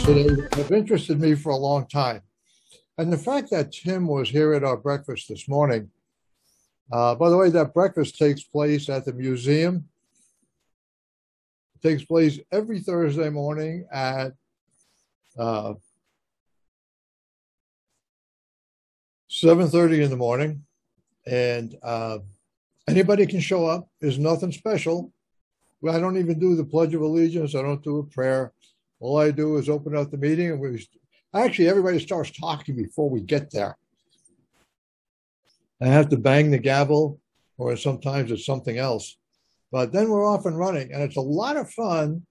topics today have interested me for a long time. And the fact that Tim was here at our breakfast this morning, by the way, that breakfast takes place at the museum. It takes place every Thursday morning at 7:30 in the morning. And anybody can show up. There's nothing special. I don't even do the Pledge of Allegiance. I don't do a prayer. All I do is open up the meeting, and actually everybody starts talking before we get there. I have to bang the gavel, or sometimes it's something else. But then we're off and running, and it's a lot of fun.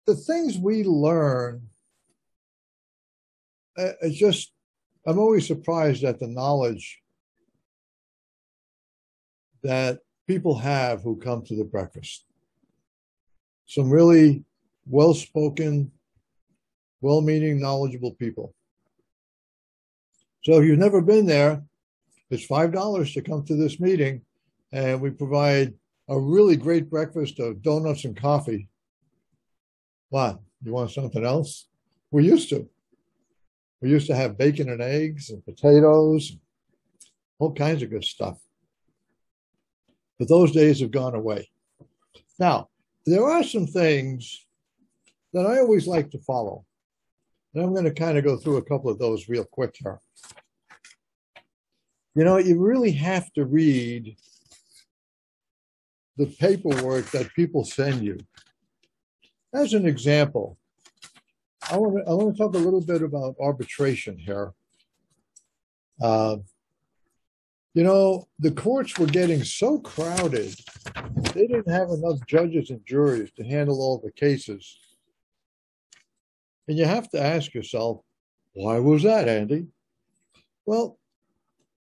The things we learn, it's just, I'm always surprised at the knowledge that people have who come to the breakfast. Some really well-spoken, well-meaning, knowledgeable people. So if you've never been there, it's $5 to come to this meeting, and we provide a really great breakfast of donuts and coffee. What? You want something else? We used to. We used to have bacon and eggs and potatoes, all kinds of good stuff. But those days have gone away. Now, there are some things that I always like to follow. And I'm going to kind of go through a couple of those real quick here. You know, you really have to read the paperwork that people send you. As an example, I want to talk a little bit about arbitration here. You know, the courts were getting so crowded, they didn't have enough judges and juries to handle all the cases. And you have to ask yourself, why was that, Andy? Well,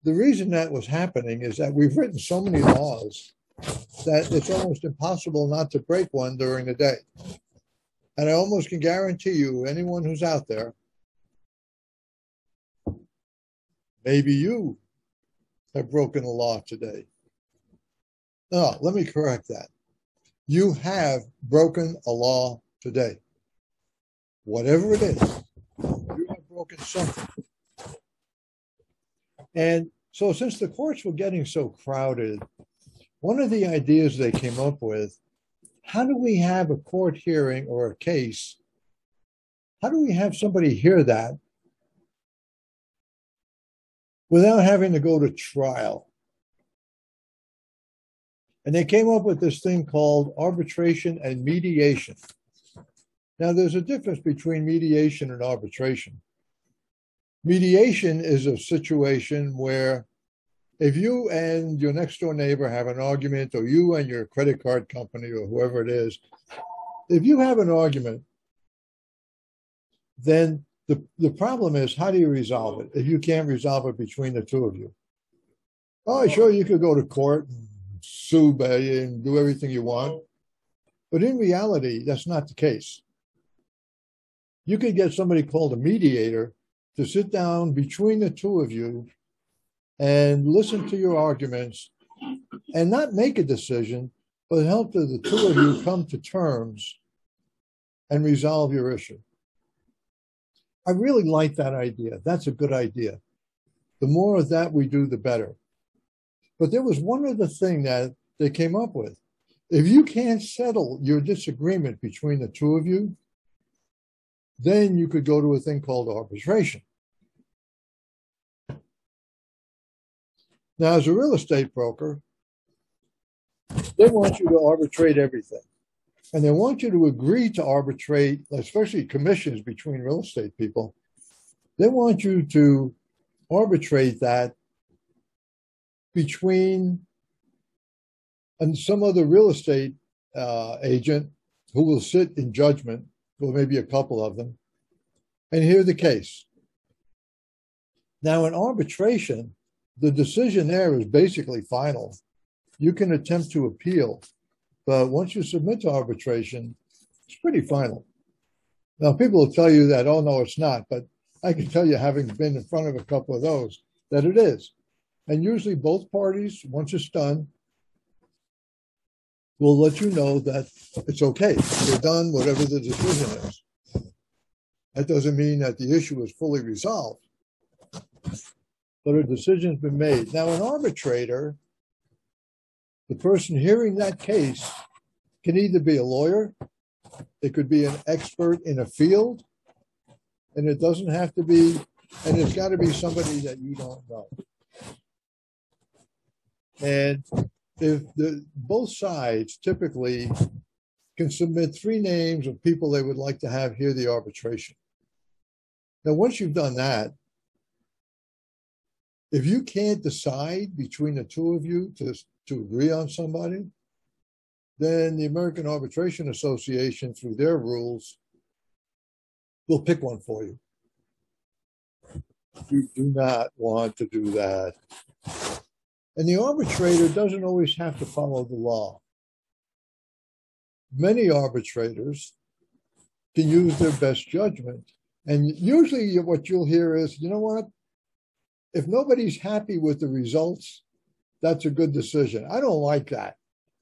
the reason that was happening is that we've written so many laws that it's almost impossible not to break one during the day. And I almost can guarantee you, anyone who's out there, maybe you have broken a law today. No, let me correct that. You have broken a law today. Whatever it is, you have broken something. And so since the courts were getting so crowded, one of the ideas they came up with, how do we have a court hearing or a case? How do we have somebody hear that without having to go to trial? And they came up with this thing called arbitration and mediation. Now, there's a difference between mediation and arbitration. Mediation is a situation where if you and your next door neighbor have an argument, or you and your credit card company or whoever it is, if you have an argument, then the problem is, how do you resolve it if you can't resolve it between the two of you? Oh, sure, you could go to court and sue and do everything you want. But in reality, that's not the case. You could get somebody called a mediator to sit down between the two of you and listen to your arguments and not make a decision, but help the two of you come to terms and resolve your issue. I really like that idea. That's a good idea. The more of that we do, the better. But there was one other thing that they came up with. If you can't settle your disagreement between the two of you, then you could go to a thing called arbitration. Now, as a real estate broker, they want you to arbitrate everything. And they want you to agree to arbitrate, especially commissions between real estate people. They want you to arbitrate that between and some other real estate agent who will sit in judgment, or maybe a couple of them, and hear the case. Now, in arbitration, the decision there is basically final. You can attempt to appeal, but once you submit to arbitration, it's pretty final. Now, people will tell you that, oh, no, it's not, but I can tell you, having been in front of a couple of those, that it is. And usually both parties, once it's done, will let you know that it's okay. You're done, whatever the decision is. That doesn't mean that the issue is fully resolved, but a decision's been made. Now, an arbitrator, the person hearing that case, can either be a lawyer, it could be an expert in a field, and it doesn't have to be, and it's got to be somebody that you don't know. And if both sides typically can submit 3 names of people they would like to have hear the arbitration. Now, once you've done that, if you can't decide between the two of you to agree on somebody, then the American Arbitration Association, through their rules, will pick one for you. You do not want to do that. And the arbitrator doesn't always have to follow the law. Many arbitrators can use their best judgment. And usually what you'll hear is, you know what? If nobody's happy with the results, that's a good decision. I don't like that.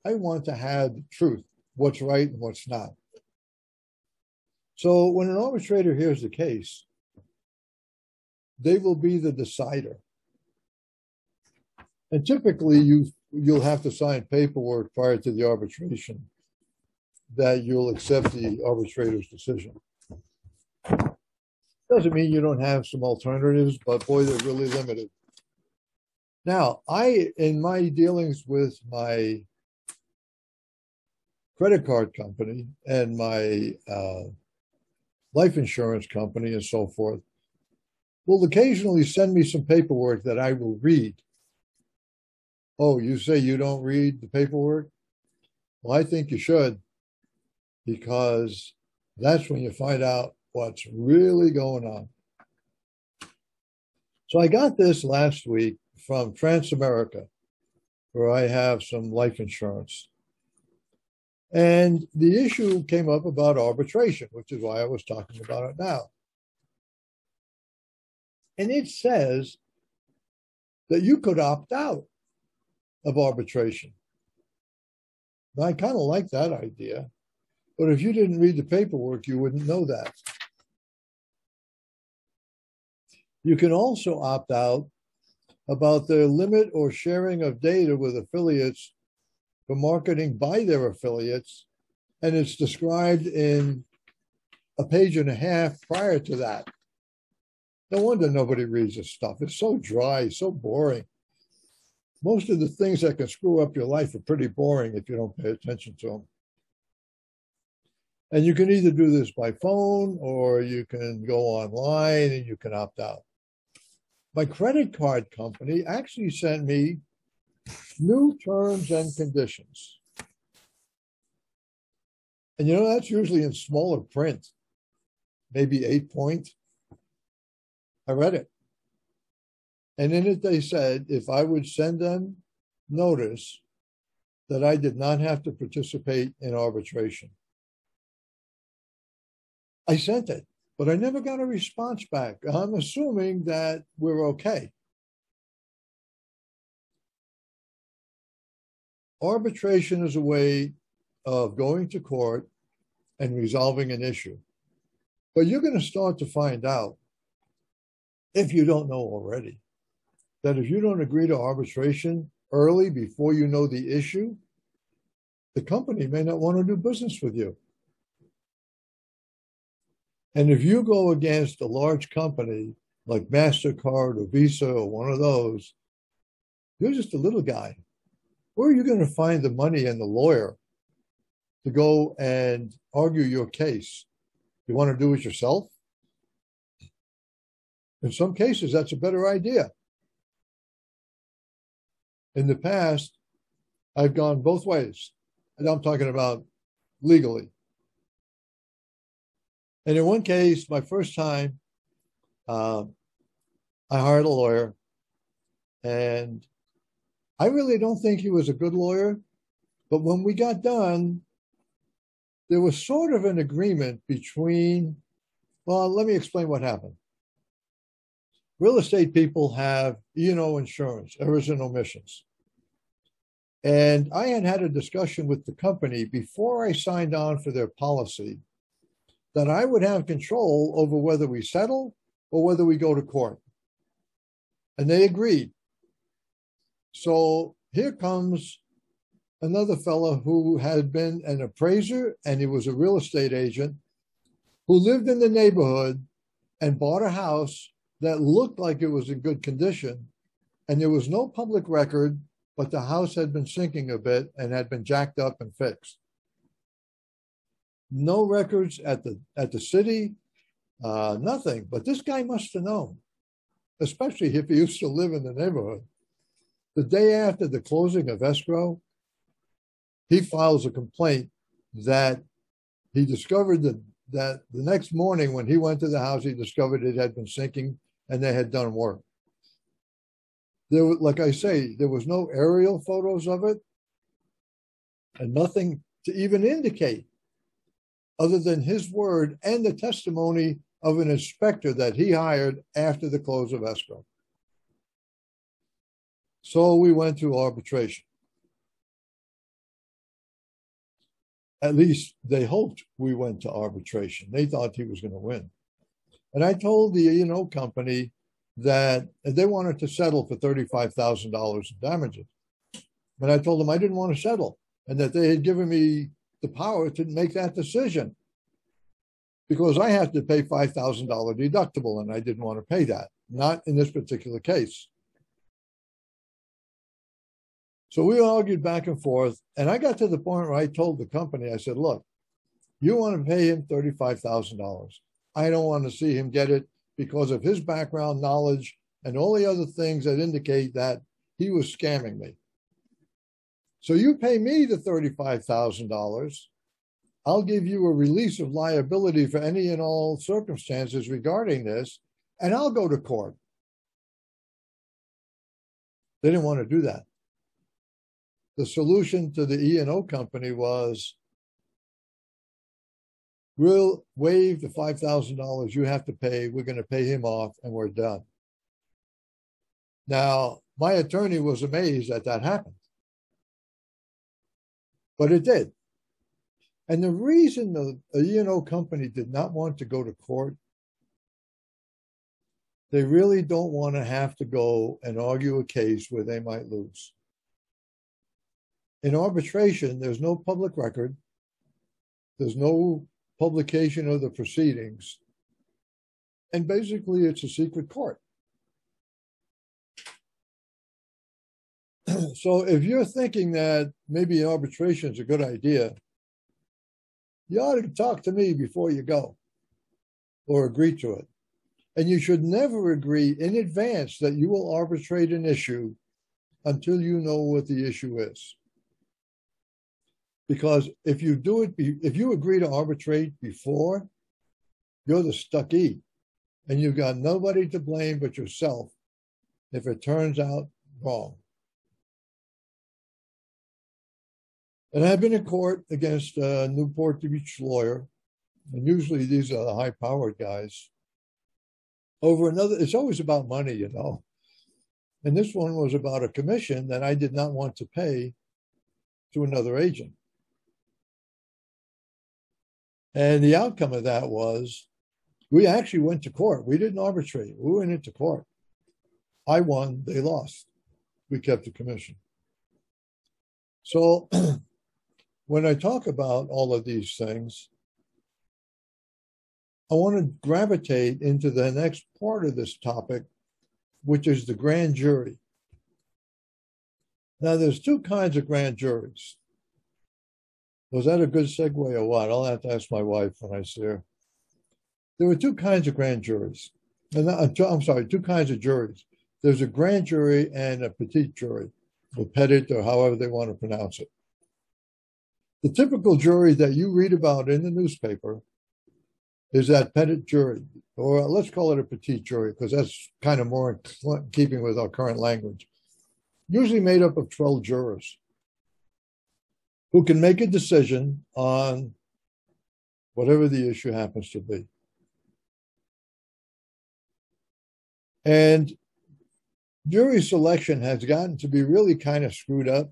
I want to have the truth, what's right and what's not. So when an arbitrator hears the case, they will be the decider. And typically you'll have to sign paperwork prior to the arbitration that you'll accept the arbitrator's decision. Doesn't mean you don't have some alternatives, but boy, they're really limited. Now, in my dealings with my credit card company and my life insurance company and so forth, will occasionally send me some paperwork that I will read. Oh, you say you don't read the paperwork? Well, I think you should, because that's when you find out what's really going on. So I got this last week from Transamerica, where I have some life insurance. And the issue came up about arbitration, which is why I was talking about it now. And it says that you could opt out of arbitration. Now, I kind of like that idea, but if you didn't read the paperwork, you wouldn't know that. You can also opt out about their limit or sharing of data with affiliates for marketing by their affiliates, and it's described in a page and a half prior to that. No wonder nobody reads this stuff. It's so dry, so boring. Most of the things that can screw up your life are pretty boring if you don't pay attention to them. And you can either do this by phone or you can go online and you can opt out. My credit card company actually sent me new terms and conditions. And you know, that's usually in smaller print, maybe 8-point. I read it. And in it, they said if I would send them notice that I did not have to participate in arbitration. I sent it, but I never got a response back. I'm assuming that we're okay. Arbitration is a way of going to court and resolving an issue. But you're going to start to find out, if you don't know already, that if you don't agree to arbitration early before you know the issue, the company may not want to do business with you. And if you go against a large company like MasterCard or Visa or one of those, you're just a little guy. Where are you going to find the money and the lawyer to go and argue your case? You want to do it yourself? In some cases, that's a better idea. In the past, I've gone both ways. And I'm talking about legally. And in one case, my first time, I hired a lawyer. And I really don't think he was a good lawyer. But when we got done, there was sort of an agreement between, well, let me explain what happened. Real estate people have E&O insurance, errors and omissions. And I had a discussion with the company before I signed on for their policy that I would have control over whether we settle or whether we go to court. And they agreed. So here comes another fellow who had been an appraiser, and he was a real estate agent who lived in the neighborhood and bought a house that looked like it was in good condition. And there was no public record, but the house had been sinking a bit and had been jacked up and fixed. No records at the city, nothing. But this guy must have known, especially if he used to live in the neighborhood. The day after the closing of escrow, he files a complaint that he discovered that the next morning when he went to the house, he discovered it had been sinking and they had done work. There, like I say, there was no aerial photos of it and nothing to even indicate other than his word and the testimony of an inspector that he hired after the close of escrow. So we went to arbitration. At least they hoped we went to arbitration. They thought he was going to win. And I told the E&O company that they wanted to settle for $35,000 in damages. And I told them I didn't want to settle and that they had given me the power to make that decision because I had to pay $5,000 deductible and I didn't want to pay that, not in this particular case. So we argued back and forth, and I got to the point where I told the company, I said, look, you want to pay him $35,000. I don't want to see him get it because of his background knowledge and all the other things that indicate that he was scamming me. So you pay me the $35,000. I'll give you a release of liability for any and all circumstances regarding this, and I'll go to court. They didn't want to do that. The solution to the E&O company was, we'll waive the $5,000 you have to pay. We're going to pay him off and we're done. Now, my attorney was amazed that that happened. But it did. And the reason the E&O company did not want to go to court, they really don't want to have to go and argue a case where they might lose. In arbitration, there's no public record. There's no publication of the proceedings. And basically, it's a secret court. So if you're thinking that maybe arbitration is a good idea, you ought to talk to me before you go or agree to it. And you should never agree in advance that you will arbitrate an issue until you know what the issue is. Because if you do it, if you agree to arbitrate before, you're the stuckee, and you've got nobody to blame but yourself if it turns out wrong. And I've been in court against a Newport Beach lawyer, and usually these are the high-powered guys. Over another, it's always about money, you know. And this one was about a commission that I did not want to pay to another agent. And the outcome of that was we actually went to court. We didn't arbitrate. We went into court. I won. They lost. We kept the commission. So when I talk about all of these things, I want to gravitate into the next part of this topic, which is the grand jury. Now, there's two kinds of grand juries. Was that a good segue or what? I'll have to ask my wife when I see her. There were two kinds of grand juries. I'm sorry, two kinds of juries. There's a grand jury and a petite jury, or petit, or however they want to pronounce it. The typical jury that you read about in the newspaper is that petit jury, or let's call it a petite jury, because that's kind of more in keeping with our current language. Usually made up of 12 jurors who can make a decision on whatever the issue happens to be. And jury selection has gotten to be really kind of screwed up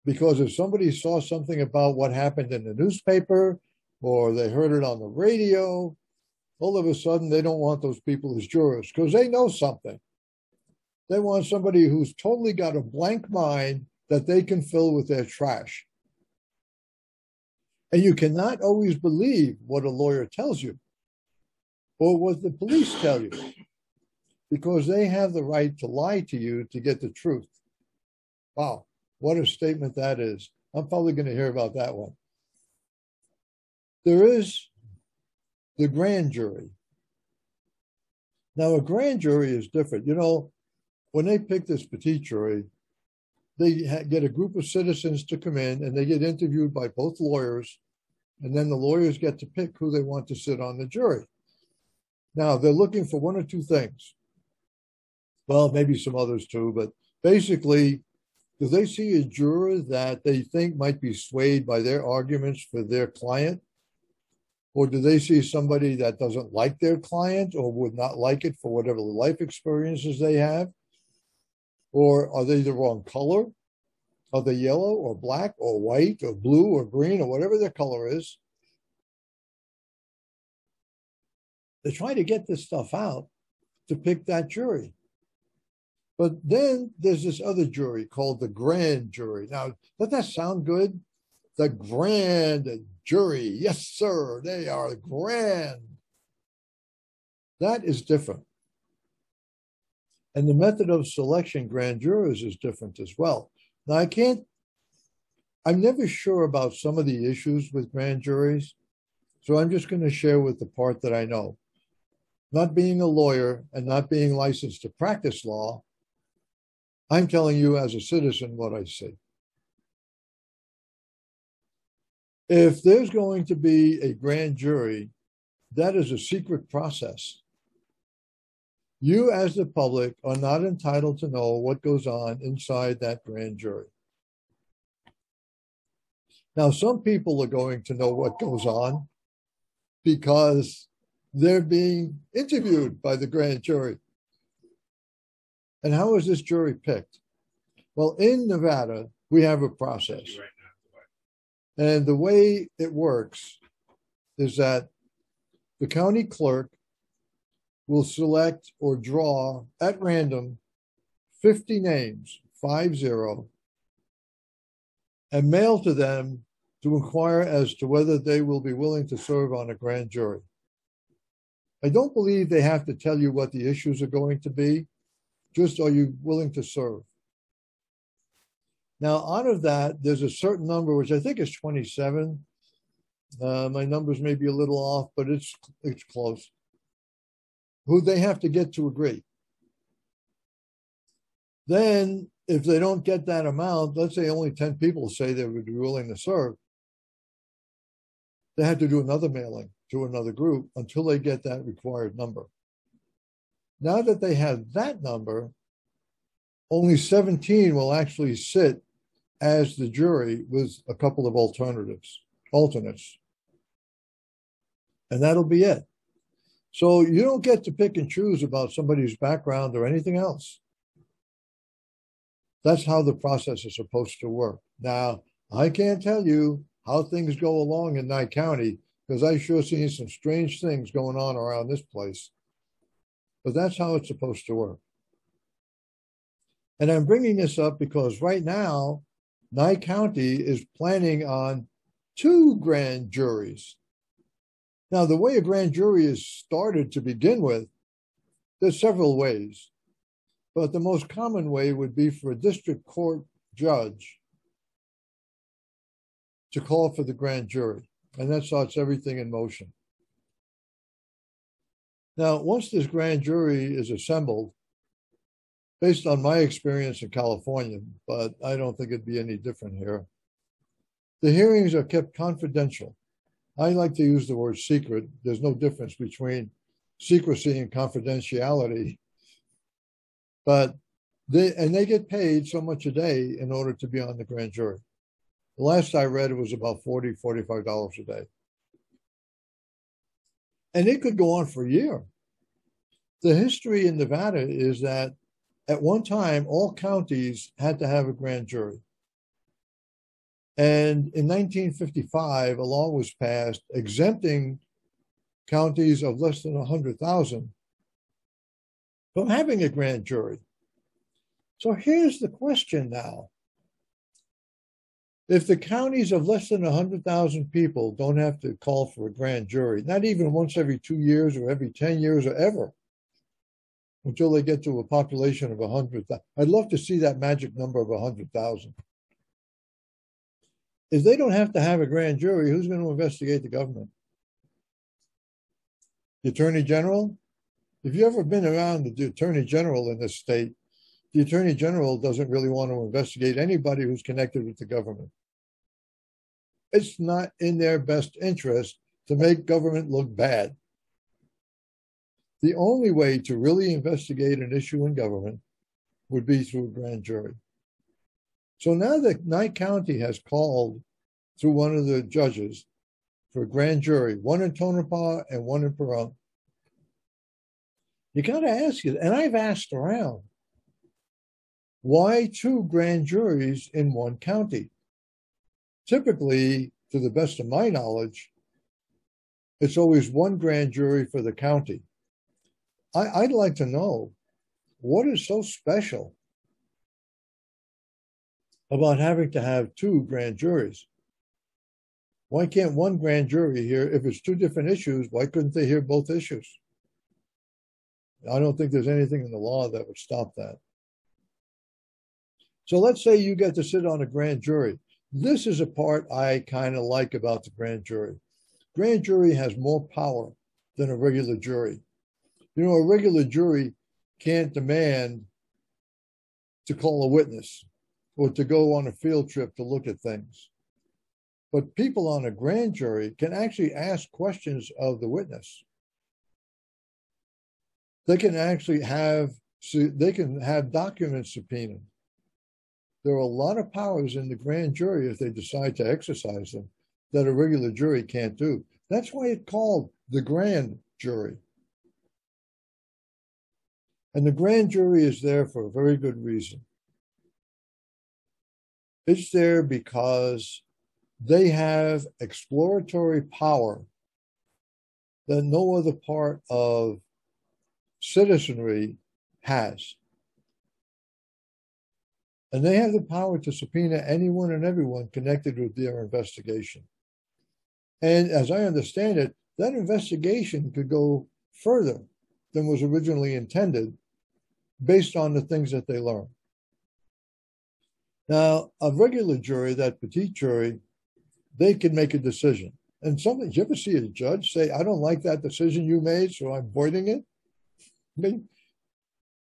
because if somebody saw something about what happened in the newspaper or they heard it on the radio. All of a sudden, they don't want those people as jurors because they know something. They want somebody who's totally got a blank mind that they can fill with their trash. And you cannot always believe what a lawyer tells you or what the police tell you, because they have the right to lie to you to get the truth. Wow, what a statement that is. I'm probably going to hear about that one. There is the grand jury. Now, a grand jury is different. You know, when they pick this petit jury, they get a group of citizens to come in and they get interviewed by both lawyers, and then the lawyers get to pick who they want to sit on the jury. Now, they're looking for one or two things. Well, maybe some others too, but basically, do they see a juror that they think might be swayed by their arguments for their client? Or do they see somebody that doesn't like their client or would not like it for whatever life experiences they have? Or are they the wrong color? Are they yellow or black or white or blue or green or whatever their color is? They try to get this stuff out to pick that jury. But then there's this other jury called the grand jury. Now, does that sound good? The grand jury. Yes, sir, they are grand. That is different. And the method of selection grand jurors is different as well. Now, I'm never sure about some of the issues with grand juries, so I'm just going to share with the part that I know. Not being a lawyer and not being licensed to practice law, I'm telling you as a citizen what I see. If there's going to be a grand jury, that is a secret process. You as the public are not entitled to know what goes on inside that grand jury. Now, some people are going to know what goes on because they're being interviewed by the grand jury. And how is this jury picked? Well, in Nevada, we have a process. And the way it works is that the county clerk will select or draw at random 50 names, 50, and mail to them to inquire as to whether they will be willing to serve on a grand jury. I don't believe they have to tell you what the issues are going to be, just are you willing to serve? Now, out of that, there's a certain number, which I think is 27. My numbers may be a little off, but it's close, who they have to get to agree. Then, if they don't get that amount, let's say only 10 people say they would be willing to serve, they have to do another mailing to another group until they get that required number. Now that they have that number, only 17 will actually sit as the jury with a couple of alternates. And that'll be it. So you don't get to pick and choose about somebody's background or anything else. That's how the process is supposed to work. Now, I can't tell you how things go along in Nye County because I sure seen some strange things going on around this place. But that's how it's supposed to work. And I'm bringing this up because right now, Nye County is planning on 2 grand juries. Now, the way a grand jury is started to begin with, there's several ways. But the most common way would be for a district court judge to call for the grand jury. And that starts everything in motion. Now, once this grand jury is assembled, based on my experience in California, but I don't think it'd be any different here, the hearings are kept confidential. I like to use the word secret. There's no difference between secrecy and confidentiality. But they get paid so much a day in order to be on the grand jury. The last I read, it was about $40, $45 a day. And it could go on for a year. The history in Nevada is that at one time, all counties had to have a grand jury. And in 1955, a law was passed exempting counties of less than 100,000 from having a grand jury. So here's the question now. If the counties of less than 100,000 people don't have to call for a grand jury, not even once every 2 years or every 10 years or ever, until they get to a population of 100,000. I'd love to see that magic number of 100,000. If they don't have to have a grand jury, who's going to investigate the government? The Attorney General? If you've ever been around the Attorney General in this state, the Attorney General doesn't really want to investigate anybody who's connected with the government. It's not in their best interest to make government look bad. The only way to really investigate an issue in government would be through a grand jury. So now that Nye County has called through one of the judges for a grand jury, one in Tonopah and one in Pahrump, you got to ask it, and I've asked around, why 2 grand juries in one county? Typically, to the best of my knowledge, it's always one grand jury for the county. I'd like to know, what is so special about having to have 2 grand juries? Why can't one grand jury hear, if it's 2 different issues, why couldn't they hear both issues? I don't think there's anything in the law that would stop that. So let's say you get to sit on a grand jury. This is a part I kind of like about the grand jury. Grand jury has more power than a regular jury. You know, a regular jury can't demand to call a witness or to go on a field trip to look at things. But people on a grand jury can actually ask questions of the witness. They can actually have documents subpoenaed. There are a lot of powers in the grand jury if they decide to exercise them that a regular jury can't do. That's why it's called the grand jury. And the grand jury is there for a very good reason. It's there because they have exploratory power that no other part of citizenry has. And they have the power to subpoena anyone and everyone connected with their investigation. And as I understand it, that investigation could go further than was originally intended based on the things that they learn. Now, a regular jury, that petite jury, they can make a decision. And something, you ever see a judge say, I don't like that decision you made, so I'm voiding it? I mean,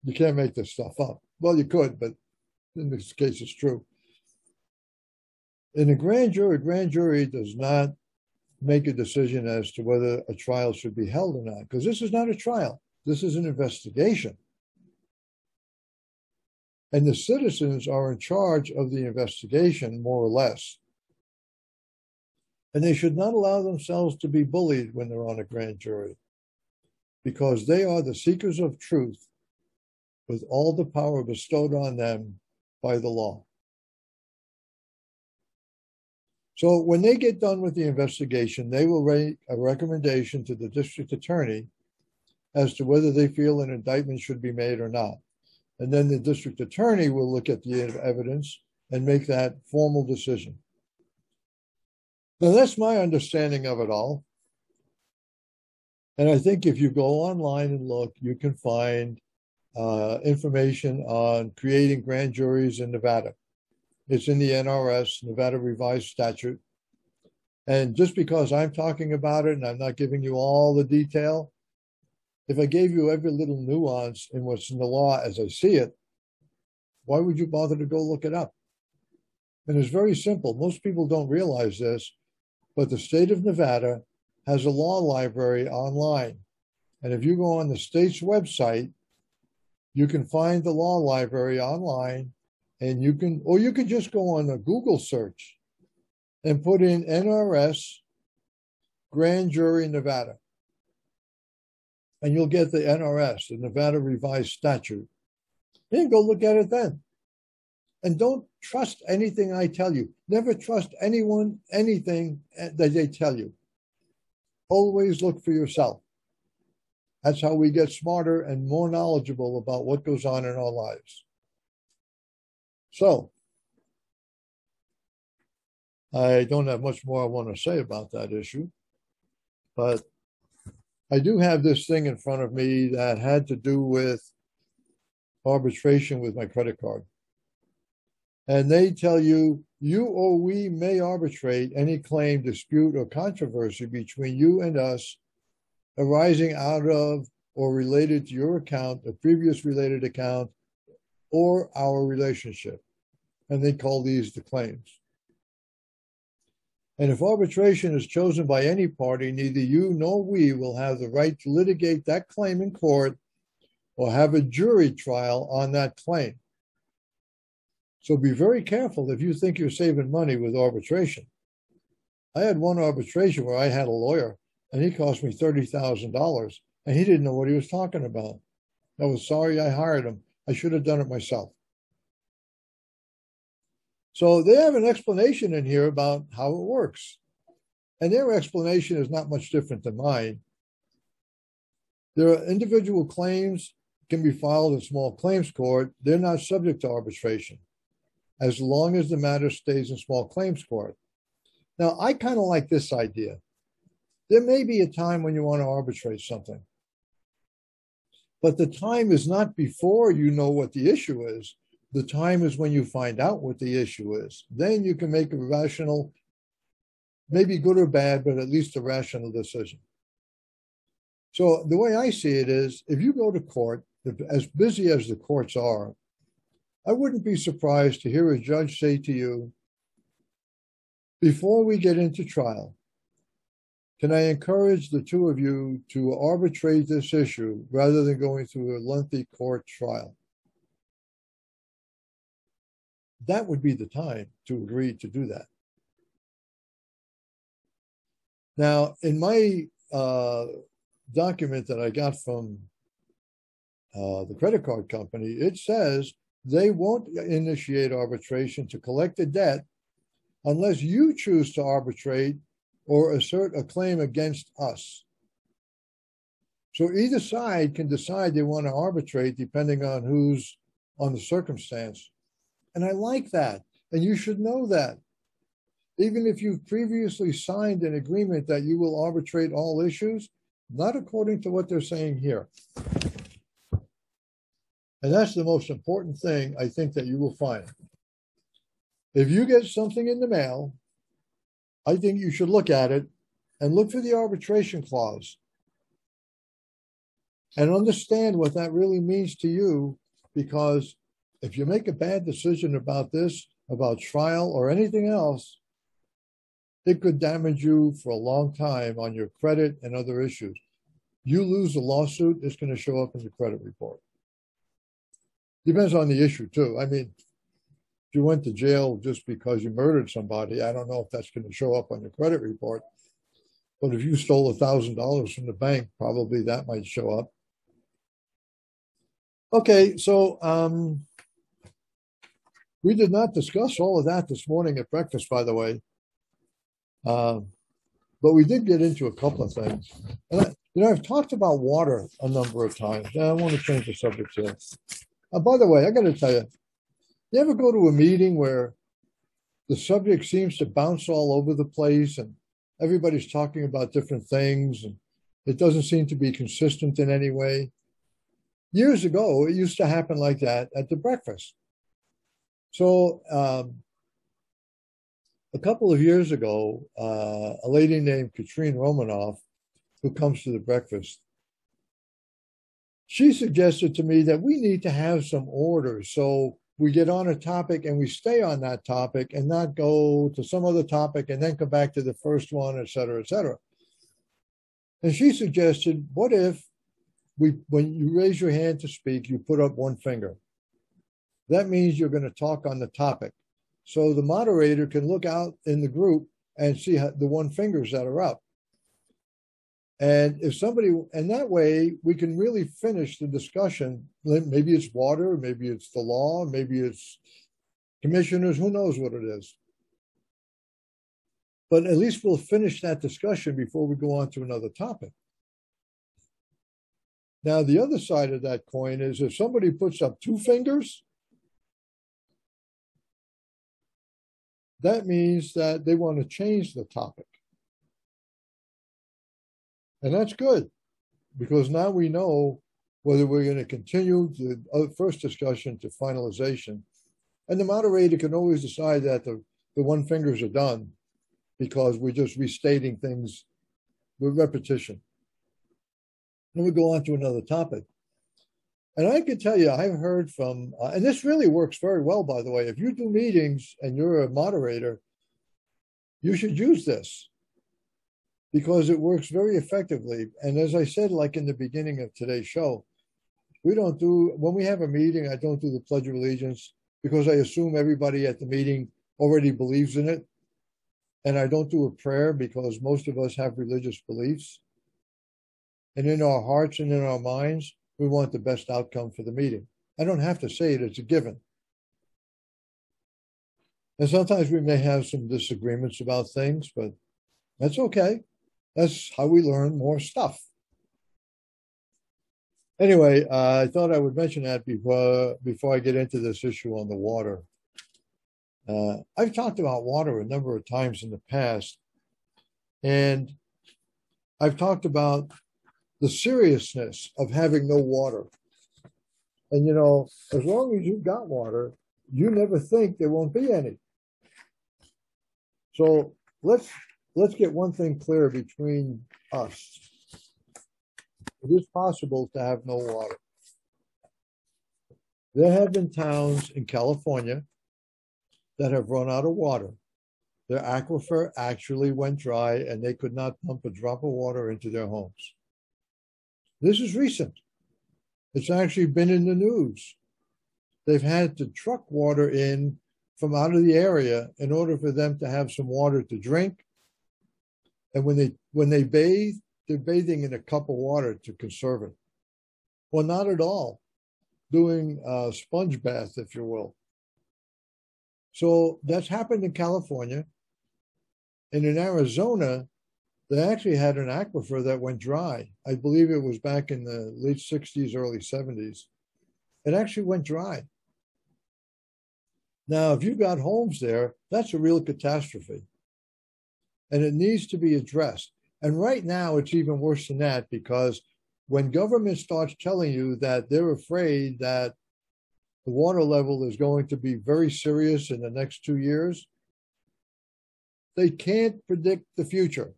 you can't make this stuff up. Well, you could, but in this case, it's true. In a grand jury does not make a decision as to whether a trial should be held or not, because this is not a trial. This is an investigation. And the citizens are in charge of the investigation, more or less. And they should not allow themselves to be bullied when they're on a grand jury, because they are the seekers of truth with all the power bestowed on them by the law. So when they get done with the investigation, they will make a recommendation to the district attorney as to whether they feel an indictment should be made or not. And then the district attorney will look at the evidence and make that formal decision. Now, that's my understanding of it all. And I think if you go online and look, you can find information on creating grand juries in Nevada. It's in the NRS, Nevada Revised Statute. And just because I'm talking about it and I'm not giving you all the detail, if I gave you every little nuance in what's in the law as I see it, why would you bother to go look it up? And it's very simple. Most people don't realize this, but the state of Nevada has a law library online. And if you go on the state's website, you can find the law library online, and you can just go on a Google search and put in NRS Grand Jury Nevada. And you'll get the NRS, the Nevada Revised Statute. You can go look at it then. And don't trust anything I tell you. Never trust anyone, anything that they tell you. Always look for yourself. That's how we get smarter and more knowledgeable about what goes on in our lives. So, I don't have much more I want to say about that issue, but I do have this thing in front of me that had to do with arbitration with my credit card. And they tell you, you or we may arbitrate any claim, dispute, or controversy between you and us arising out of or related to your account, a previous related account, or our relationship. And they call these the claims. And if arbitration is chosen by any party, neither you nor we will have the right to litigate that claim in court or have a jury trial on that claim. So be very careful if you think you're saving money with arbitration. I had one arbitration where I had a lawyer, and he cost me $30,000, and he didn't know what he was talking about. I was sorry I hired him. I should have done it myself. So they have an explanation in here about how it works. And their explanation is not much different than mine. There are individual claims can be filed in small claims court. They're not subject to arbitration as long as the matter stays in small claims court. Now, I kind of like this idea. There may be a time when you want to arbitrate something, but the time is not before you know what the issue is. The time is when you find out what the issue is. Then you can make a rational, maybe good or bad, but at least a rational decision. So the way I see it is, if you go to court, as busy as the courts are, I wouldn't be surprised to hear a judge say to you, before we get into trial, can I encourage the two of you to arbitrate this issue rather than going through a lengthy court trial? That would be the time to agree to do that. Now, in my document that I got from the credit card company, it says they won't initiate arbitration to collect a debt unless you choose to arbitrate or assert a claim against us. So either side can decide they want to arbitrate depending on who's on the circumstance. And I like that. And you should know that. Even if you've previously signed an agreement that you will arbitrate all issues, not according to what they're saying here. And that's the most important thing I think that you will find. If you get something in the mail, I think you should look at it and look for the arbitration clause and understand what that really means to you, because if you make a bad decision about this, about trial or anything else, it could damage you for a long time on your credit and other issues. You lose a lawsuit, it's going to show up in the credit report. Depends on the issue, too. I mean, if you went to jail just because you murdered somebody, I don't know if that's going to show up on your credit report. But if you stole $1,000 from the bank, probably that might show up. Okay, so we did not discuss all of that this morning at breakfast, by the way. But we did get into a couple of things. And I've talked about water a number of times. Now I want to change the subject here. By the way, I got to tell you, you ever go to a meeting where the subject seems to bounce all over the place and everybody's talking about different things and it doesn't seem to be consistent in any way? Years ago, it used to happen like that at the breakfast. So a couple of years ago, a lady named Katrine Romanoff, who comes to the breakfast, she suggested to me that we need to have some order. So we get on a topic and we stay on that topic and not go to some other topic and then come back to the first one, et cetera, et cetera. And she suggested, what if when you raise your hand to speak, you put up one finger? That means you're going to talk on the topic. So the moderator can look out in the group and see the one fingers that are up. And if somebody, and that way we can really finish the discussion. Maybe it's water, maybe it's the law, maybe it's commissioners, who knows what it is. But at least we'll finish that discussion before we go on to another topic. Now, the other side of that coin is if somebody puts up 2 fingers, that means that they want to change the topic. And that's good, because now we know whether we're going to continue the first discussion to finalization. And the moderator can always decide that the 1 fingers are done because we're just restating things with repetition. Then we go on to another topic. And I can tell you, I've heard from, and this really works very well, by the way. If you do meetings and you're a moderator, you should use this because it works very effectively. And as I said, like in the beginning of today's show, when we have a meeting, I don't do the Pledge of Allegiance because I assume everybody at the meeting already believes in it. And I don't do a prayer because most of us have religious beliefs. And in our hearts and in our minds, we want the best outcome for the meeting. I don't have to say it, it's a given. And sometimes we may have some disagreements about things, but that's okay. That's how we learn more stuff. Anyway, I thought I would mention that before I get into this issue on the water. I've talked about water a number of times in the past, and I've talked about the seriousness of having no water. And, you know, as long as you've got water, you never think there won't be any. So let's get one thing clear between us. It is possible to have no water. There have been towns in California that have run out of water. Their aquifer actually went dry and they could not pump a drop of water into their homes. This is recent. It's actually been in the news. They've had to truck water in from out of the area in order for them to have some water to drink. And when they bathe, they're bathing in a cup of water to conserve it. Well, not at all. Doing a sponge bath, if you will. So that's happened in California. And in Arizona, they actually had an aquifer that went dry. I believe it was back in the late 60s, early 70s. It actually went dry. Now, if you've got homes there, that's a real catastrophe. And it needs to be addressed. And right now, it's even worse than that, because when government starts telling you that they're afraid that the water level is going to be very serious in the next 2 years, they can't predict the future.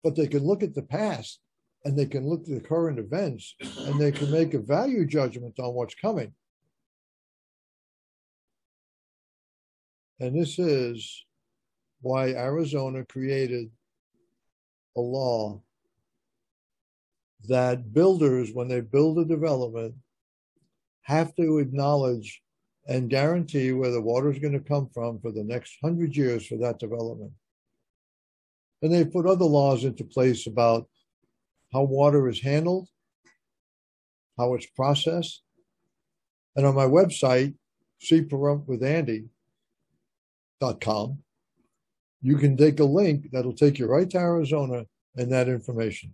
But they can look at the past and they can look at the current events and they can make a value judgment on what's coming. And this is why Arizona created a law that builders, when they build a development, have to acknowledge and guarantee where the water is going to come from for the next 100 years for that development. And they put other laws into place about how water is handled, how it's processed. And on my website, cparumpwithandy.com, you can take a link that'll take you right to Arizona and that information.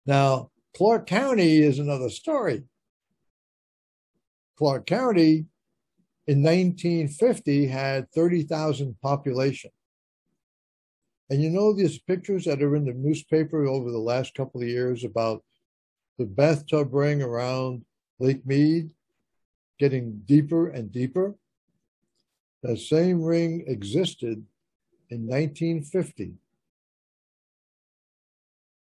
Now, Clark County is another story. Clark County in 1950 had 30,000 population. And you know these pictures that are in the newspaper over the last couple of years about the bathtub ring around Lake Mead getting deeper and deeper? That same ring existed in 1950.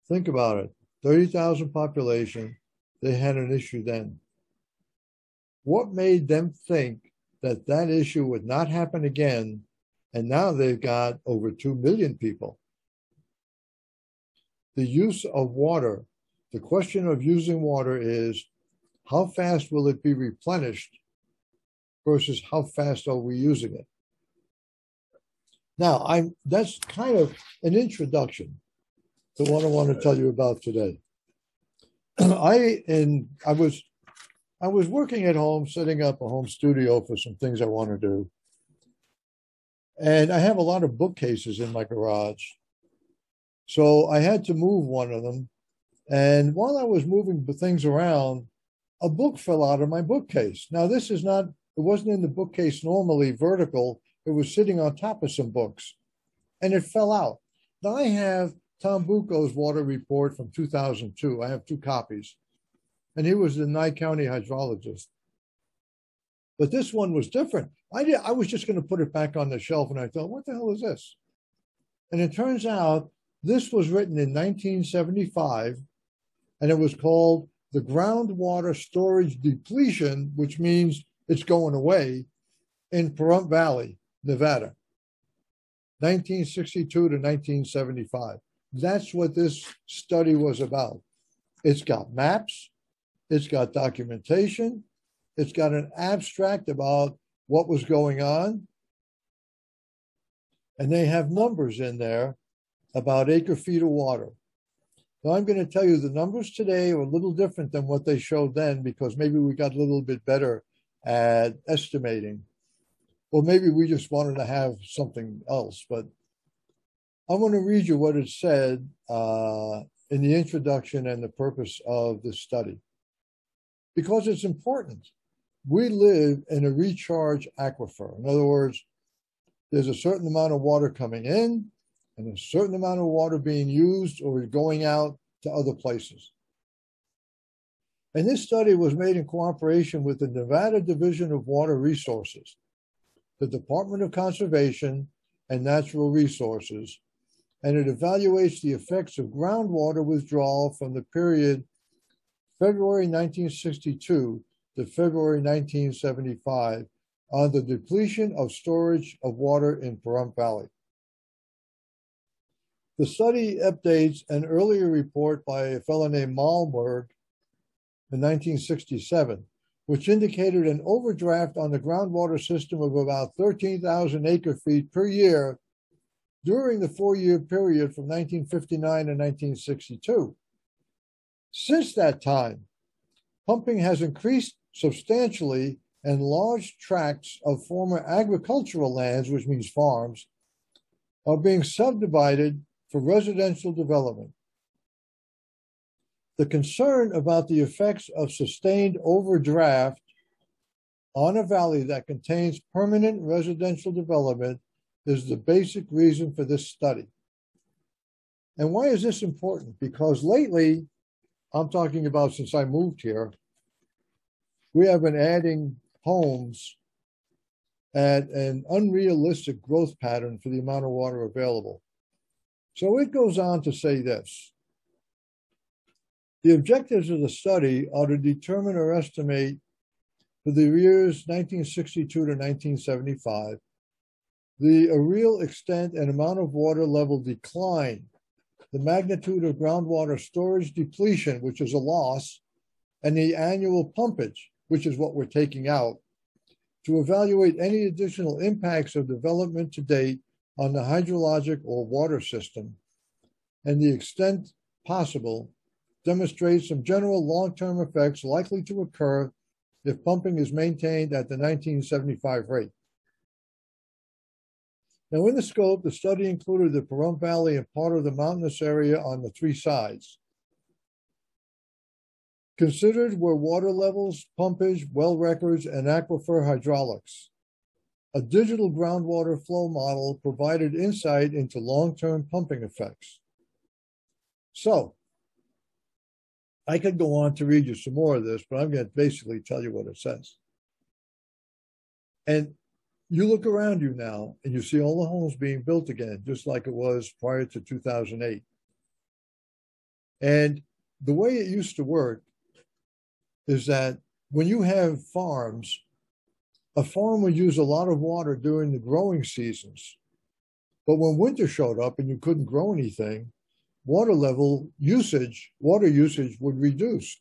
Think about it. 30,000 population, they had an issue then. What made them think that that issue would not happen again? And now they've got over 2 million people. The use of water, the question of using water is, how fast will it be replenished versus how fast are we using it? Now, that's kind of an introduction to what I want to tell you about today. I I was working at home, setting up a home studio for some things I want to do. And I have a lot of bookcases in my garage. So I had to move one of them. And while I was moving the things around, a book fell out of my bookcase. Now, this is not, it wasn't in the bookcase normally vertical. It was sitting on top of some books. And it fell out. Now, I have Tom Bucco's water report from 2002. I have 2 copies. And he was the Nye County hydrologist. But this one was different. I was just going to put it back on the shelf, and I thought, what the hell is this? And it turns out this was written in 1975, and it was called The Groundwater Storage Depletion, which means it's going away, in Pahrump Valley, Nevada, 1962 to 1975. That's what this study was about. It's got maps. It's got documentation. It's got an abstract about what was going on. And they have numbers in there about acre feet of water. Now, I'm going to tell you the numbers today are a little different than what they showed then, because maybe we got a little bit better at estimating. Or maybe we just wanted to have something else. But I'm going to read you what it said in the introduction and the purpose of this study, because it's important. We live in a recharge aquifer. In other words, there's a certain amount of water coming in and a certain amount of water being used or going out to other places. And this study was made in cooperation with the Nevada Division of Water Resources, the Department of Conservation and Natural Resources, and it evaluates the effects of groundwater withdrawal from the period February 1962 to February 1975 on the depletion of storage of water in Pahrump Valley. The study updates an earlier report by a fellow named Malmberg in 1967, which indicated an overdraft on the groundwater system of about 13,000 acre feet per year during the 4-year period from 1959 to 1962. Since that time, pumping has increased substantially, and large tracts of former agricultural lands, which means farms, are being subdivided for residential development. The concern about the effects of sustained overdraft on a valley that contains permanent residential development is the basic reason for this study. And why is this important? Because lately, I'm talking about since I moved here, we have been adding homes at an unrealistic growth pattern for the amount of water available. So it goes on to say this. The objectives of the study are to determine or estimate for the years 1962 to 1975, the real extent and amount of water level decline, the magnitude of groundwater storage depletion, which is a loss, and the annual pumpage, which is what we're taking out, to evaluate any additional impacts of development to date on the hydrologic or water system, and the extent possible, demonstrate some general long-term effects likely to occur if pumping is maintained at the 1975 rate. Now, in the scope, the study included the Pahrump Valley and part of the mountainous area on the 3 sides. Considered were water levels, pumpage, well records, and aquifer hydraulics. A digital groundwater flow model provided insight into long-term pumping effects. So, I could go on to read you some more of this, but I'm going to basically tell you what it says. And you look around you now, and you see all the homes being built again, just like it was prior to 2008. And the way it used to work is that when you have farms, a farm would use a lot of water during the growing seasons. But when winter showed up and you couldn't grow anything, water usage would reduce.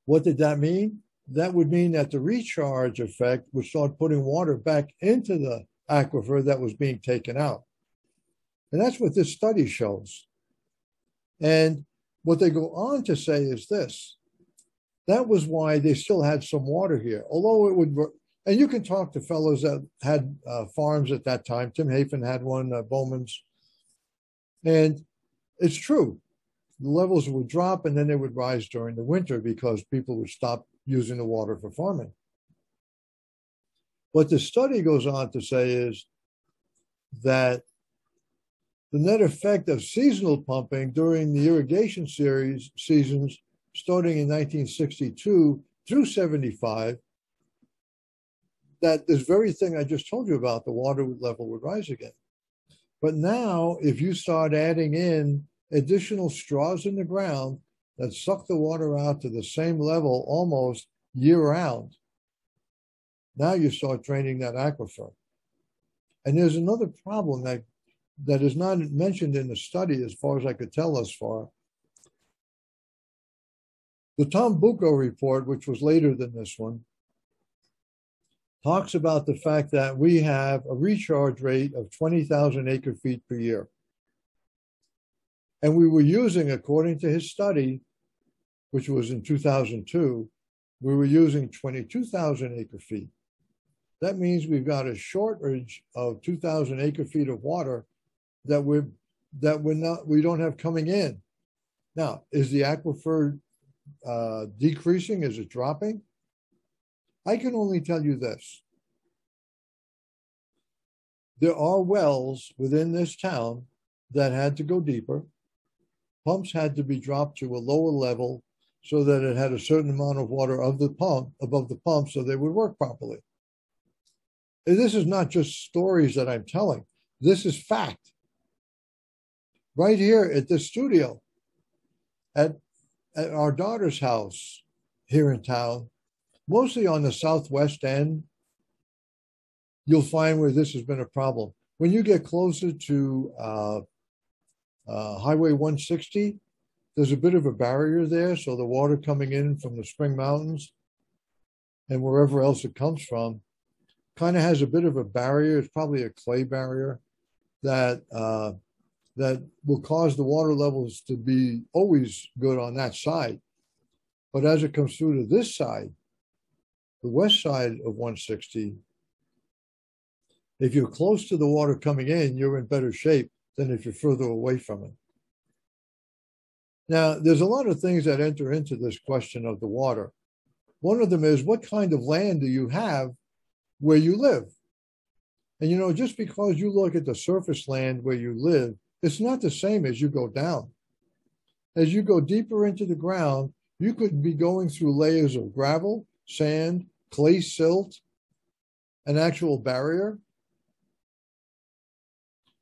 What did that mean? That would mean that the recharge effect would start putting water back into the aquifer that was being taken out. And that's what this study shows. And what they go on to say is this. That was why they still had some water here. Although it would, and you can talk to fellows that had farms at that time. Tim Hafen had one, Bowman's. And it's true. The levels would drop and then they would rise during the winter because people would stop using the water for farming. What the study goes on to say is that the net effect of seasonal pumping during the irrigation seasons starting in 1962 through 75, that this very thing I just told you about, the water level would rise again. But now, if you start adding in additional straws in the ground that suck the water out to the same level almost year-round, now you start draining that aquifer. And there's another problem that is not mentioned in the study as far as I could tell thus far. The Tom Bucco report, which was later than this one, talks about the fact that we have a recharge rate of 20,000 acre-feet per year. And we were using, according to his study, which was in 2002, we were using 22,000 acre-feet. That means we've got a shortage of 2,000 acre-feet of water that we don't have coming in. Now, is the aquifer decreasing? Is it dropping? I can only tell you this. There are wells within this town that had to go deeper. Pumps had to be dropped to a lower level so that it had a certain amount of water above the pump so they would work properly. And this is not just stories that I'm telling. This is fact. Right here at this studio, at our daughter's house here in town, mostly on the southwest end, you'll find where this has been a problem. When you get closer to Highway 160, there's a bit of a barrier there, so the water coming in from the Spring Mountains and wherever else it comes from kind of has a bit of a barrier. It's probably a clay barrier that will cause the water levels to be always good on that side. But as it comes through to this side, the west side of 160, if you're close to the water coming in, you're in better shape than if you're further away from it. Now, there's a lot of things that enter into this question of the water. One of them is, what kind of land do you have where you live? And just because you look at the surface land where you live, it's not the same as you go down. As you go deeper into the ground, you could be going through layers of gravel, sand, clay silt, an actual barrier.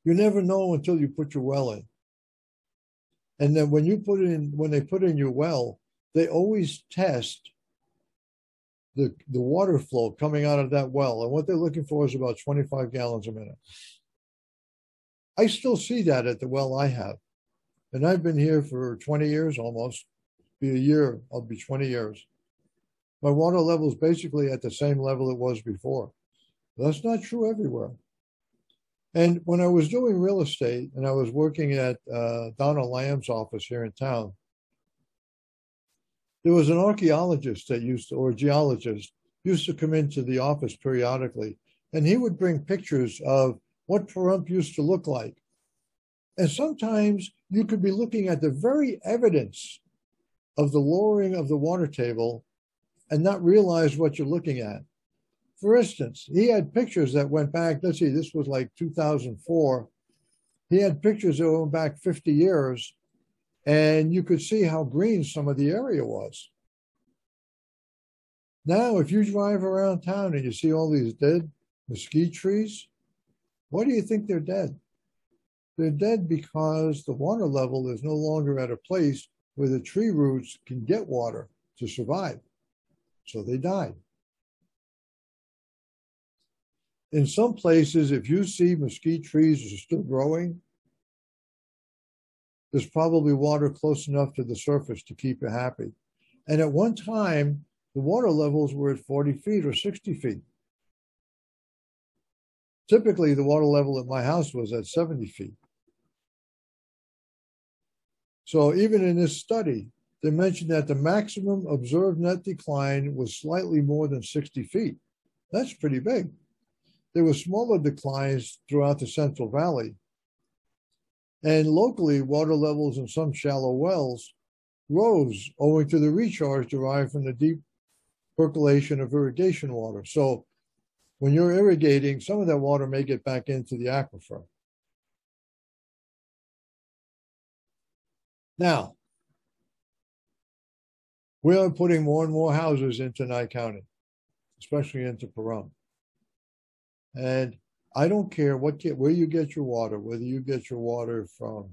You never know until you put your well in. And then when they put in your well, they always test the water flow coming out of that well. And what they're looking for is about 25 gallons a minute. I still see that at the well I have. And I've been here for 20 years almost. Be a year, I'll be 20 years. My water level is basically at the same level it was before. That's not true everywhere. And when I was doing real estate and I was working at Donna Lamb's office here in town, there was an archaeologist or a geologist used to come into the office periodically, and he would bring pictures of what Pahrump used to look like. And sometimes you could be looking at the very evidence of the lowering of the water table and not realize what you're looking at. For instance, he had pictures that went back, let's see, this was like 2004. He had pictures that went back 50 years, and you could see how green some of the area was. Now, if you drive around town and you see all these dead mesquite trees, why do you think they're dead? They're dead because the water level is no longer at a place where the tree roots can get water to survive. So they died. In some places, if you see mesquite trees are still growing, there's probably water close enough to the surface to keep you happy. And at one time, the water levels were at 40 feet or 60 feet. Typically, the water level at my house was at 70 feet. So even in this study, they mentioned that the maximum observed net decline was slightly more than 60 feet. That's pretty big. There were smaller declines throughout the Central Valley. And locally, water levels in some shallow wells rose owing to the recharge derived from the deep percolation of irrigation water. So when you're irrigating, some of that water may get back into the aquifer. Now, we are putting more and more houses into Nye County, especially into Pahrump. And I don't care where you get your water, whether you get your water from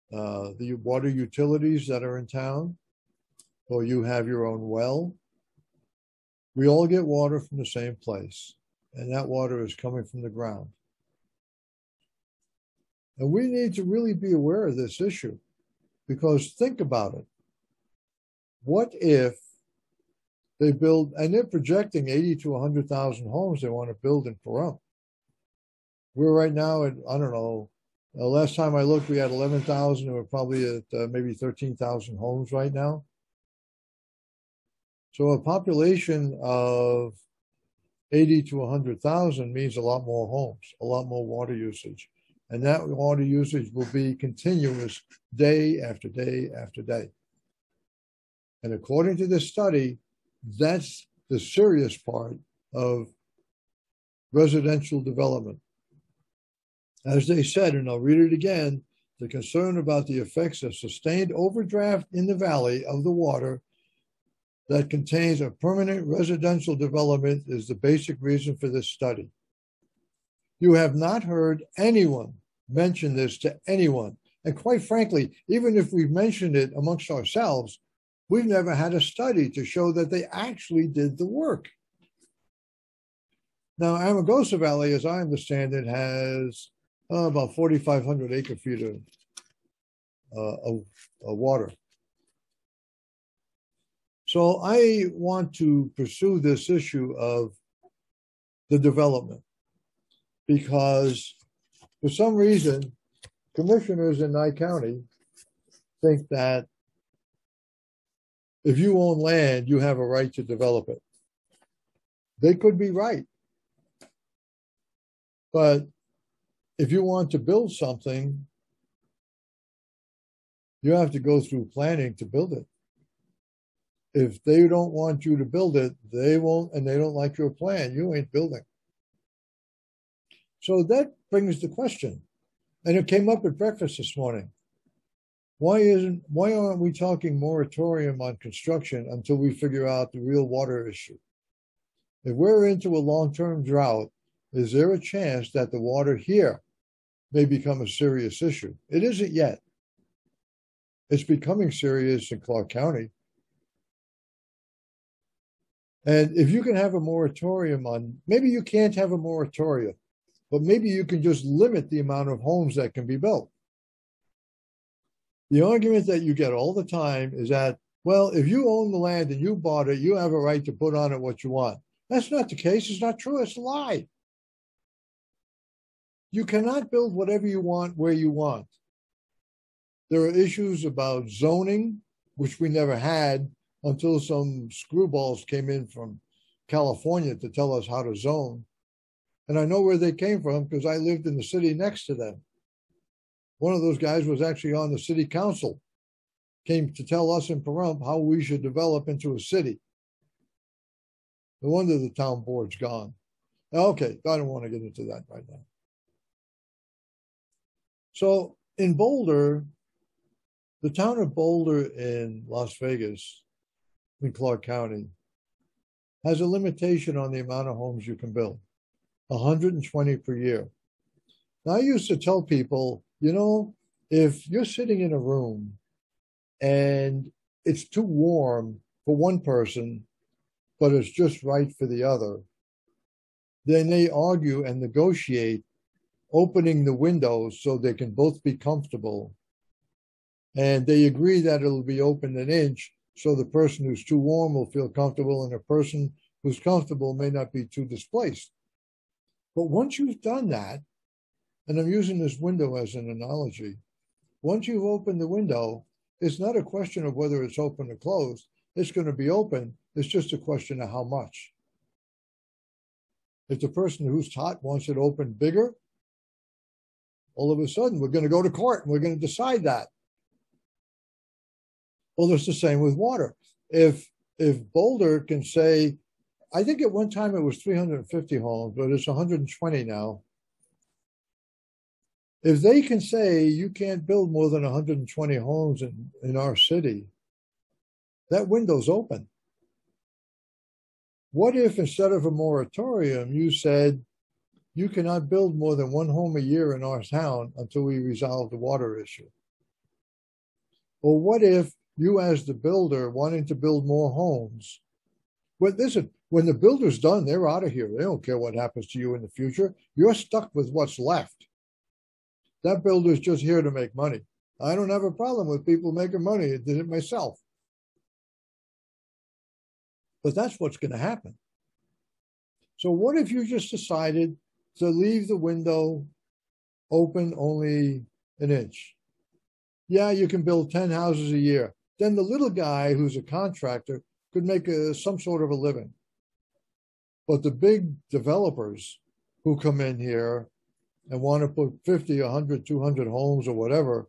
the water utilities that are in town, or you have your own well. We all get water from the same place, and that water is coming from the ground. And we need to really be aware of this issue, because think about it. What if they build, and they're projecting 80 to 100,000 homes they want to build in Pahrump. We're right now at, I don't know, last time I looked, we had 11,000. We're probably at maybe 13,000 homes right now. So a population of 80 to 100,000 means a lot more homes, a lot more water usage. And that water usage will be continuous day after day after day. And according to this study, that's the serious part of residential development. As they said, and I'll read it again, the concern about the effects of sustained overdraft in the valley of the water that contains a permanent residential development is the basic reason for this study. You have not heard anyone mention this to anyone. And quite frankly, even if we've mentioned it amongst ourselves, we've never had a study to show that they actually did the work. Now, Amargosa Valley, as I understand it, has about 4,500 acre-feet of water. So I want to pursue this issue of the development because for some reason, commissioners in Nye County think that if you own land, you have a right to develop it. They could be right. But if you want to build something, you have to go through planning to build it. If they don't want you to build it, they won't, and they don't like your plan, you ain't building. So that brings the question, and it came up at breakfast this morning. Why aren't we talking moratorium on construction until we figure out the real water issue? If we're into a long-term drought, is there a chance that the water here may become a serious issue? It isn't yet. It's becoming serious in Clark County. And if you can have a moratorium on, maybe you can't have a moratorium, but maybe you can just limit the amount of homes that can be built. The argument that you get all the time is that, well, if you own the land and you bought it, you have a right to put on it what you want. That's not the case. It's not true. It's a lie. You cannot build whatever you want where you want. There are issues about zoning, which we never had until some screwballs came in from California to tell us how to zone. And I know where they came from because I lived in the city next to them. One of those guys was actually on the city council, came to tell us in Pahrump how we should develop into a city. No wonder the town board's gone. Okay, I don't want to get into that right now. So in Boulder, the town of Boulder in Las Vegas, in Clark County, has a limitation on the amount of homes you can build, 120 per year. Now, I used to tell people, you know, if you're sitting in a room and it's too warm for one person, but it's just right for the other, then they argue and negotiate opening the windows so they can both be comfortable. And they agree that it'll be open an inch so the person who's too warm will feel comfortable and the person who's comfortable may not be too displaced. But once you've done that, and I'm using this window as an analogy, once you've opened the window, it's not a question of whether it's open or closed. It's going to be open. It's just a question of how much. If the person who's taught wants it open bigger, all of a sudden we're going to go to court and we're going to decide that. Well, it's the same with water. If Boulder can say, I think at one time it was 350 homes, but it's 120 now. If they can say you can't build more than 120 homes in our city, that window's open. What if instead of a moratorium, you said you cannot build more than one home a year in our town until we resolve the water issue? Or what if you as the builder wanting to build more homes, but listen, when the builder's done, they're out of here. They don't care what happens to you in the future. You're stuck with what's left. That builder's just here to make money. I don't have a problem with people making money. I did it myself. But that's what's going to happen. So what if you just decided to leave the window open only an inch? Yeah, you can build 10 houses a year. Then the little guy who's a contractor could make some sort of a living. But the big developers who come in here and want to put 50, 100, 200 homes or whatever,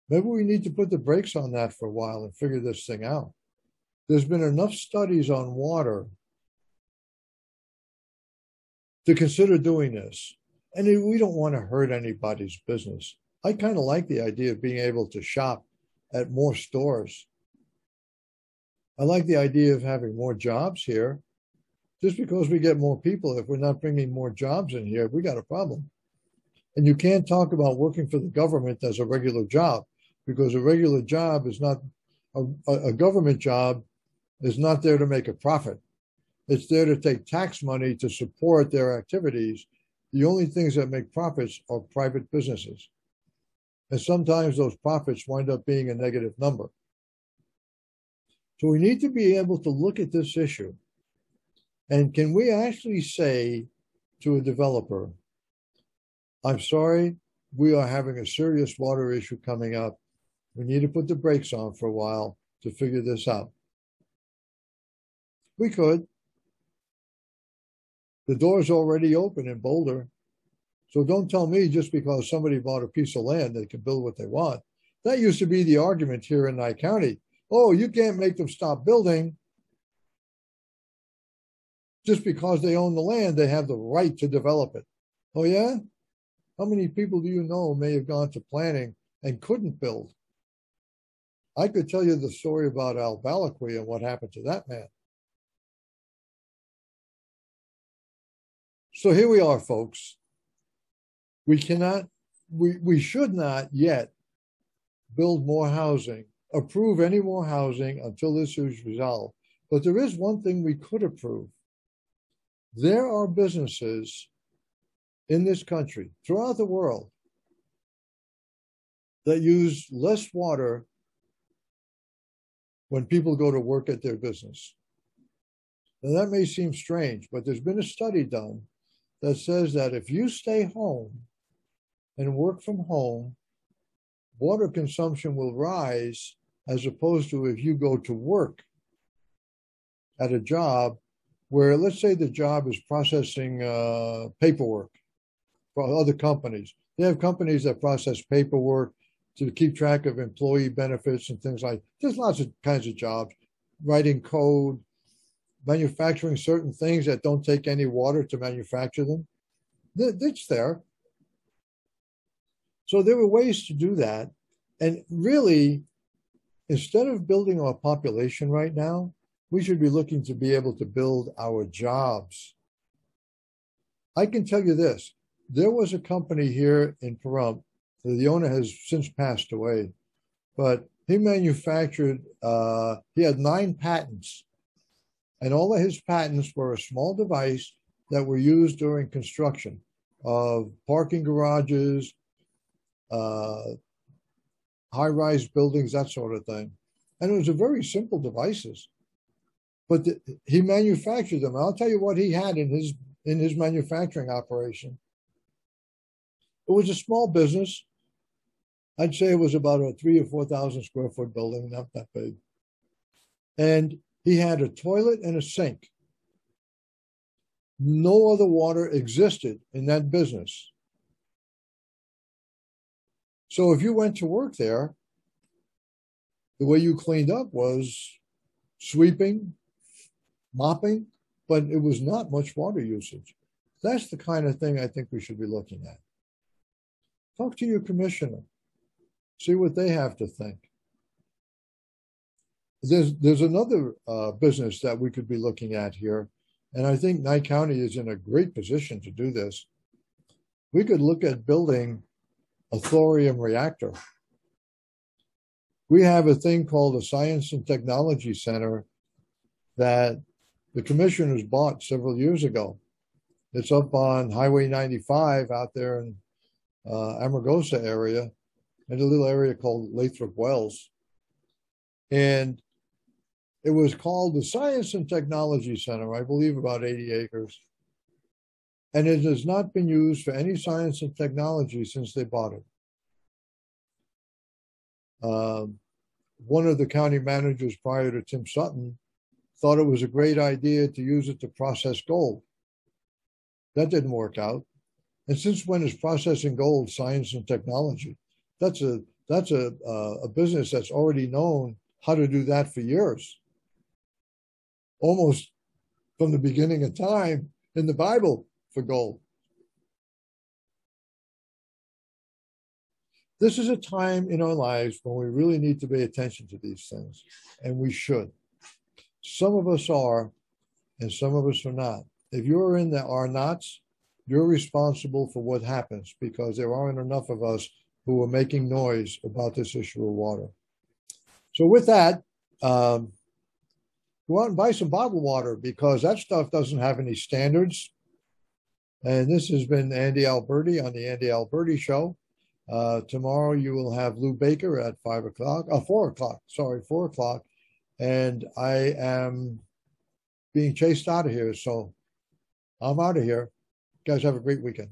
maybe we need to put the brakes on that for a while and figure this thing out. There's been enough studies on water to consider doing this. And we don't want to hurt anybody's business. I kind of like the idea of being able to shop at more stores. I like the idea of having more jobs here. Just because we get more people, if we're not bringing more jobs in here, we got a problem. And you can't talk about working for the government as a regular job, because a regular job is not, a government job is not there to make a profit. It's there to take tax money to support their activities. The only things that make profits are private businesses. And sometimes those profits wind up being a negative number. So we need to be able to look at this issue. And can we actually say to a developer, I'm sorry, we are having a serious water issue coming up. We need to put the brakes on for a while to figure this out. We could. The door's already open in Boulder. So don't tell me just because somebody bought a piece of land, they can build what they want. That used to be the argument here in Nye County. Oh, you can't make them stop building. Just because they own the land, they have the right to develop it. Oh, yeah? How many people do you know may have gone to planning and couldn't build? I could tell you the story about Al Balaqui and what happened to that man. So here we are, folks. We should not yet build more housing, approve any more housing until this is resolved. But there is one thing we could approve. There are businesses in this country, throughout the world, that use less water when people go to work at their business. Now that may seem strange, but there's been a study done that says that if you stay home and work from home, water consumption will rise as opposed to if you go to work at a job where, let's say the job is processing paperwork for other companies. They have companies that process paperwork to keep track of employee benefits and things like that. There's lots of kinds of jobs, writing code, manufacturing certain things that don't take any water to manufacture them. It's there. So there were ways to do that. And really, instead of building our population right now, we should be looking to be able to build our jobs. I can tell you this. There was a company here in Pahrump. The owner has since passed away, but he manufactured, he had 9 patents. And all of his patents were a small device that were used during construction of parking garages, high-rise buildings, that sort of thing. And it was a very simple devices. But he manufactured them. I'll tell you what he had in his manufacturing operation. It was a small business. I'd say it was about a 3,000 or 4,000 square foot building, not that big. And he had a toilet and a sink. No other water existed in that business. So if you went to work there, the way you cleaned up was sweeping, mopping, but it was not much water usage. That's the kind of thing I think we should be looking at. Talk to your commissioner. See what they have to think. There's another business that we could be looking at here, and I think Nye County is in a great position to do this. We could look at building a thorium reactor. We have a thing called the Science and Technology Center that the commissioners bought several years ago. It's up on Highway 95 out there in Amargosa area, in a little area called Lathrop Wells. And it was called the Science and Technology Center, I believe about 80 acres. And it has not been used for any science and technology since they bought it. One of the county managers prior to Tim Sutton thought it was a great idea to use it to process gold. That didn't work out. And since when is processing gold science and technology? That's a business that's already known how to do that for years. Almost from the beginning of time in the Bible for gold. This is a time in our lives when we really need to pay attention to these things, and we should. Some of us are, and some of us are not. If you're in the are nots, you're responsible for what happens because there aren't enough of us who are making noise about this issue of water. So with that, go out and buy some bottled water because that stuff doesn't have any standards. And this has been Andy Alberti on the Andy Alberti Show. Tomorrow you will have Lou Baker at 4 o'clock. And I am being chased out of here. So I'm out of here. You guys have a great weekend.